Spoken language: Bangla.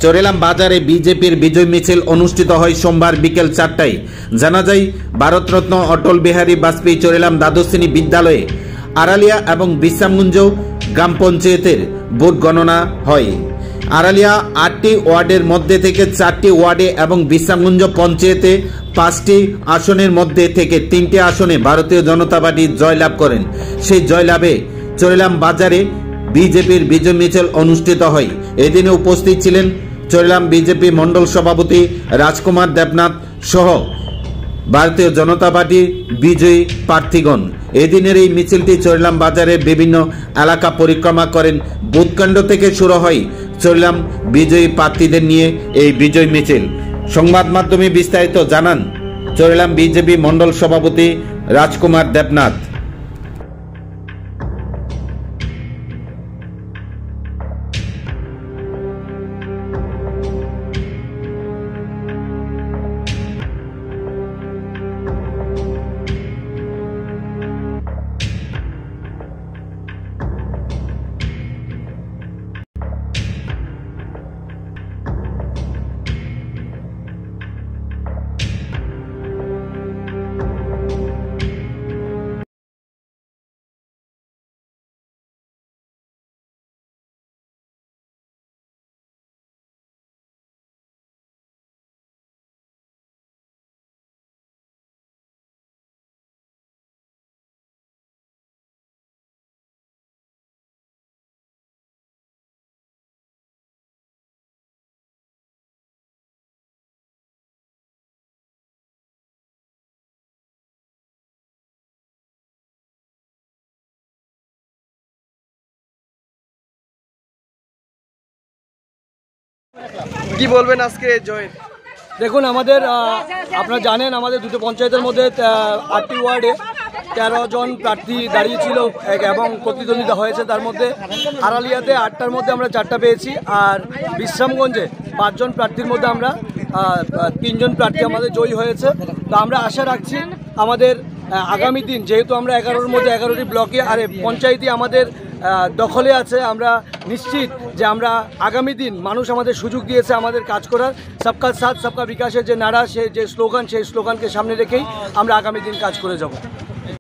চোরেলাম বাজারে বিজেপির বিজয় মিছিল অনুষ্ঠিত হয় সোমবার বিকেল 4টায়। জানা যায়, ভারতরত্ন অটল বিহারী বাজপেয়ী চোরেলাম দ্বাদশ শ্রেণী বিদ্যালয়ে আড়ালিয়া এবং বিশ্রামগঞ্জ গ্রাম পঞ্চায়েতের ভোট গণনা হয়। আড়ালিয়া 8টি ওয়ার্ডের মধ্যে থেকে 4টি ওয়ার্ডে এবং বিশ্রামগঞ্জ পঞ্চায়েতে 5টি আসনের মধ্যে থেকে 3টি আসনে ভারতীয় জনতা পার্টি জয়লাভ করেন। সেই জয়লাভে চোরেলাম বাজারে বিজেপির বিজয় মিছিল অনুষ্ঠিত হয়। এদিনে উপস্থিত ছিলেন চোরেলাম বিজেপি মন্ডল সভাপতি রাজকুমার দেবনাথ সহ ভারতীয় জনতা পার্টির বিজয়ী প্রার্থীগণ। এদিনের এই মিছিলটি চোরেলাম বাজারের বিভিন্ন এলাকা পরিক্রমা করেন। বুথকেন্দ্র থেকে শুরু হয় চোরেলাম বিজয়ী প্রার্থীদের নিয়ে এই বিজয় মিছিল। সংবাদ মাধ্যমে বিস্তারিত জানান চোরেলাম বিজেপি মন্ডল সভাপতি রাজকুমার দেবনাথ। কি বলবেন আজকে জয়ের? দেখুন, আমাদের আপনারা জানেন আমাদের দুটো পঞ্চায়েতের মধ্যে 8টি ওয়ার্ডে 13 জন প্রার্থী দাঁড়িয়েছিল এবং প্রতিদ্বন্দ্বিতা হয়েছে। তার মধ্যে আড়ালিয়াতে 8টার মধ্যে আমরা 4টা পেয়েছি, আর বিশ্রামগঞ্জে 5 জন প্রার্থীর মধ্যে আমরা 3 জন প্রার্থী আমাদের জয়ী হয়েছে। তো আমরা আশা রাখছি আমাদের আগামী দিন, যেহেতু আমরা 11-র মধ্যে 11টি ব্লকে আর পঞ্চায়েতই আমাদের দখলে আছে, আমরা নিশ্চিত যে আমরা আগামী দিন মানুষ আমাদের সুযোগ দিয়েছে আমাদের কাজ করার। সবকা সাথ সবকা বিকাশের যে নারা, যে স্লোগান, সেই স্লোগানকে সামনে রেখেই আমরা আগামী দিন কাজ করে যাব।